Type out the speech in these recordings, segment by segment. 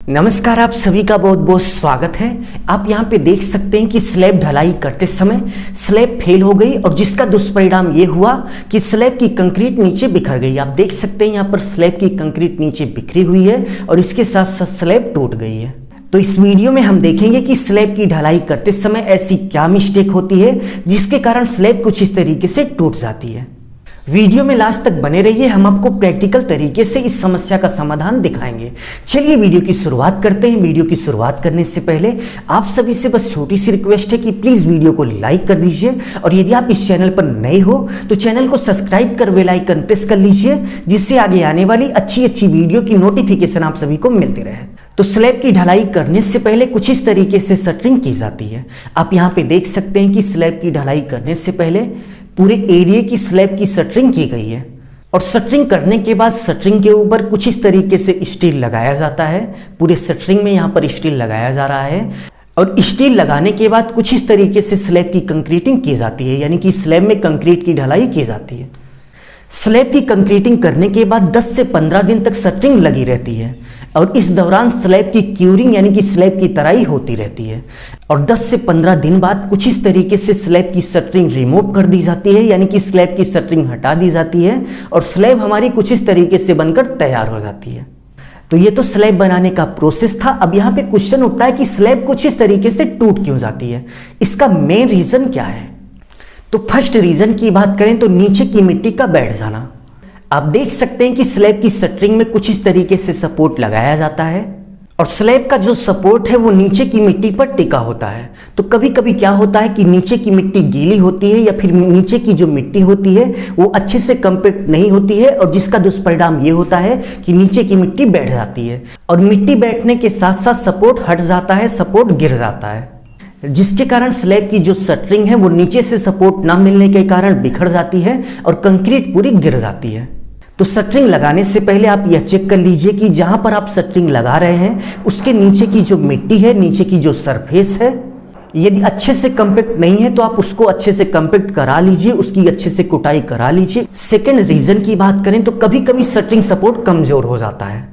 नमस्कार, आप सभी का बहुत बहुत स्वागत है। आप यहाँ पे देख सकते हैं कि स्लैब ढलाई करते समय स्लैब फेल हो गई और जिसका दुष्परिणाम ये हुआ कि स्लैब की कंक्रीट नीचे बिखर गई। आप देख सकते हैं यहाँ पर स्लैब की कंक्रीट नीचे बिखरी हुई है और इसके साथ साथ स्लैब टूट गई है। तो इस वीडियो में हम देखेंगे कि स्लैब की ढलाई करते समय ऐसी क्या मिस्टेक होती है जिसके कारण स्लैब कुछ इस तरीके से टूट जाती है। वीडियो में लास्ट तक बने रहिए, हम आपको प्रैक्टिकल तरीके से इस समस्या का समाधान दिखाएंगे। चलिए वीडियो की शुरुआत करते हैं। वीडियो की शुरुआत करने से पहले आप सभी से बस छोटी सी रिक्वेस्ट है कि प्लीज़ वीडियो को लाइक कर दीजिए और यदि आप इस चैनल पर नए हो तो चैनल को सब्सक्राइब कर बेल आइकन प्रेस कर लीजिए, जिससे आगे आने वाली अच्छी वीडियो की नोटिफिकेशन आप सभी को मिलती रहे। तो स्लैब की ढलाई करने से पहले कुछ इस तरीके से शटरिंग की जाती है। आप यहाँ पे देख सकते हैं कि स्लैब की ढलाई करने से पहले पूरे एरिया की स्लैब की शटरिंग की गई है और शटरिंग करने के बाद शटरिंग के ऊपर कुछ इस तरीके से स्टील लगाया जाता है। पूरे शटरिंग में यहाँ पर स्टील लगाया जा रहा है और स्टील लगाने के बाद कुछ इस तरीके से स्लैब की कंक्रीटिंग की जाती है, यानी कि स्लैब में कंक्रीट की ढलाई की जाती है। स्लैब की कंक्रीटिंग करने के बाद 10 से 15 दिन तक शटरिंग लगी रहती है और इस दौरान स्लैब की क्यूरिंग यानी कि स्लैब की तराई होती रहती है और 10 से 15 दिन बाद कुछ इस तरीके से स्लैब की शटरिंग रिमूव कर दी जाती है, यानी कि स्लैब की शटरिंग हटा दी जाती है और स्लैब हमारी कुछ इस तरीके से बनकर तैयार हो जाती है। तो ये तो स्लैब बनाने का प्रोसेस था। अब यहाँ पे क्वेश्चन उठता है कि स्लैब कुछ इस तरीके से टूट क्यों जाती है, इसका मेन रीजन क्या है। तो फर्स्ट रीजन की बात करें तो नीचे की मिट्टी का बैठ जाना। आप देख सकते हैं कि स्लैब की शटरिंग में कुछ इस तरीके से सपोर्ट लगाया जाता है और स्लैब का जो सपोर्ट है वो नीचे की मिट्टी पर टिका होता है। तो कभी कभी क्या होता है कि नीचे की मिट्टी गीली होती है या फिर नीचे की जो मिट्टी होती है वो अच्छे से कंपैक्ट नहीं होती है और जिसका दुष्परिणाम ये होता है कि नीचे की मिट्टी बैठ जाती है और मिट्टी बैठने के साथ साथ सपोर्ट हट जाता है, सपोर्ट गिर जाता है, जिसके कारण स्लैब की जो शटरिंग है वो नीचे से सपोर्ट ना मिलने के कारण बिखर जाती है और कंक्रीट पूरी गिर जाती है। तो शटरिंग लगाने से पहले आप यह चेक कर लीजिए कि जहां पर आप शटरिंग लगा रहे हैं उसके नीचे की जो मिट्टी है, नीचे की जो सरफेस है, यदि अच्छे से कंपैक्ट नहीं है तो आप उसको अच्छे से कंपैक्ट करा लीजिए, उसकी अच्छे से कुटाई करा लीजिए। सेकेंड रीजन की बात करें तो कभी कभी शटरिंग सपोर्ट कमजोर हो जाता है,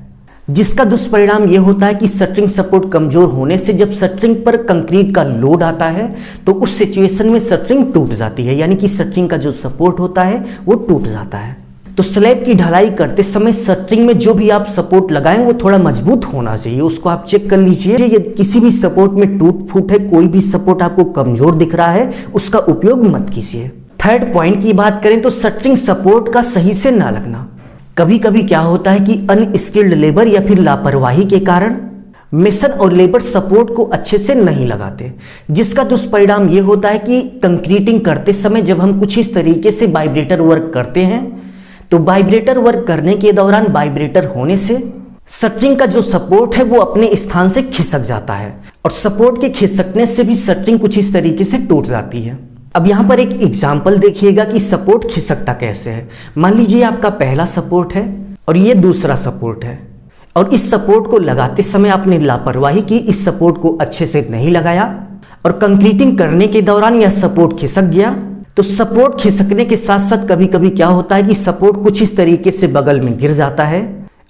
जिसका दुष्परिणाम यह होता है कि शटरिंग सपोर्ट कमजोर होने से जब शटरिंग पर कंक्रीट का लोड आता है तो उस सिचुएशन में शटरिंग टूट जाती है, यानी कि शटरिंग का जो सपोर्ट होता है वो टूट जाता है। तो स्लैब की ढलाई करते समय शटरिंग में जो भी आप सपोर्ट लगाएं वो थोड़ा मजबूत होना चाहिए, उसको आप चेक कर लीजिए। यदि किसी भी सपोर्ट में टूट फूट है, कोई भी सपोर्ट आपको कमजोर दिख रहा है, उसका उपयोग मत कीजिए। थर्ड पॉइंट की बात करें तो शटरिंग सपोर्ट का सही से ना लगना। कभी कभी क्या होता है कि अनस्किल्ड लेबर या फिर लापरवाही के कारण मेसन और लेबर सपोर्ट को अच्छे से नहीं लगाते, जिसका दुष्परिणाम ये होता है कि कंक्रीटिंग करते समय जब हम कुछ इस तरीके से वाइब्रेटर वर्क करते हैं तो वाइब्रेटर वर्क करने के दौरान वाइब्रेटर होने से शटरिंग का जो सपोर्ट है वो अपने स्थान से खिसक जाता है और सपोर्ट के खिसकने से भी शटरिंग कुछ इस तरीके से टूट जाती है। अब यहाँ पर एक एग्जाम्पल देखिएगा कि सपोर्ट खिसकता कैसे है। मान लीजिए आपका पहला सपोर्ट है और ये दूसरा सपोर्ट है और इस सपोर्ट को लगाते समय आपने लापरवाही की, इस सपोर्ट को अच्छे से नहीं लगाया और कंक्रीटिंग करने के दौरान यह सपोर्ट खिसक गया। तो सपोर्ट खिसकने के साथ साथ कभी कभी क्या होता है कि सपोर्ट कुछ इस तरीके से बगल में गिर जाता है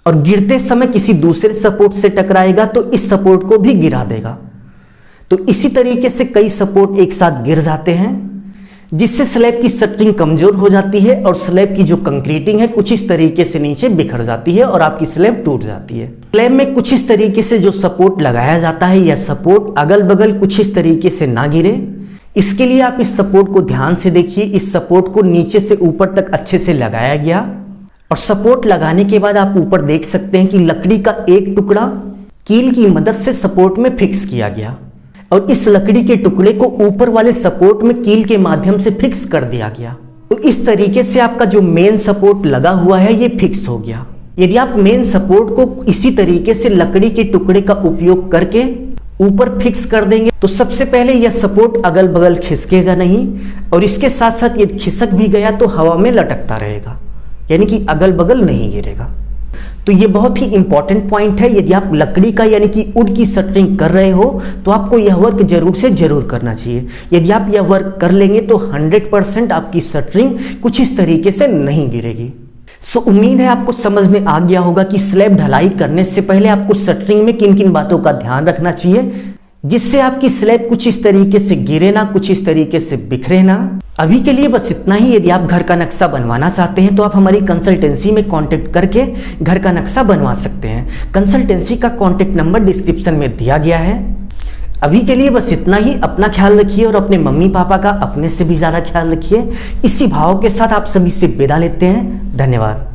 और गिरते समय किसी दूसरे सपोर्ट से टकराएगा तो इस सपोर्ट को भी गिरा देगा। तो इसी तरीके से कई सपोर्ट एक साथ गिर जाते हैं, जिससे स्लैब की शटरिंग कमजोर हो जाती है और स्लैब की जो कंक्रीटिंग है कुछ इस तरीके से नीचे बिखर जाती है और आपकी स्लैब टूट जाती है। स्लैब में कुछ इस तरीके से जो सपोर्ट लगाया जाता है यह सपोर्ट अगल बगल कुछ इस तरीके से ना गिरे, इसके लिए आप इस सपोर्ट को ध्यान से देखिए। इस सपोर्ट को नीचे से ऊपर तक अच्छे से लगाया गया और सपोर्ट लगाने के बाद आप ऊपर देख सकते हैं कि लकड़ी का एक टुकड़ा कील की मदद से सपोर्ट में फिक्स किया गया और इस लकड़ी के टुकड़े को ऊपर वाले सपोर्ट में कील के माध्यम से फिक्स कर दिया गया। तो इस तरीके से आपका जो मेन सपोर्ट लगा हुआ है ये फिक्स हो गया। यदि आप मेन सपोर्ट को इसी तरीके से लकड़ी के टुकड़े का उपयोग करके ऊपर फिक्स कर देंगे तो सबसे पहले यह सपोर्ट अगल बगल खिसकेगा नहीं और इसके साथ साथ यदि खिसक भी गया तो हवा में लटकता रहेगा, यानी कि अगल बगल नहीं गिरेगा। तो ये बहुत ही इंपॉर्टेंट पॉइंट है। यदि आप लकड़ी का यानी कि वुड की शटरिंग कर रहे हो तो आपको यह वर्क जरूर से जरूर करना चाहिए। यदि आप यह वर्क कर लेंगे तो 100% आपकी शटरिंग कुछ इस तरीके से नहीं गिरेगी। उम्मीद है आपको समझ में आ गया होगा कि स्लैब ढलाई करने से पहले आपको शटरिंग में किन किन बातों का ध्यान रखना चाहिए, जिससे आपकी स्लैब कुछ इस तरीके से गिरे ना, कुछ इस तरीके से बिखरे ना। अभी के लिए बस इतना ही। यदि आप घर का नक्शा बनवाना चाहते हैं तो आप हमारी कंसल्टेंसी में कांटेक्ट करके घर का नक्शा बनवा सकते हैं। कंसल्टेंसी का कांटेक्ट नंबर डिस्क्रिप्शन में दिया गया है। अभी के लिए बस इतना ही। अपना ख्याल रखिए और अपने मम्मी पापा का अपने से भी ज़्यादा ख्याल रखिए। इसी भाव के साथ आप सभी से विदा लेते हैं। धन्यवाद।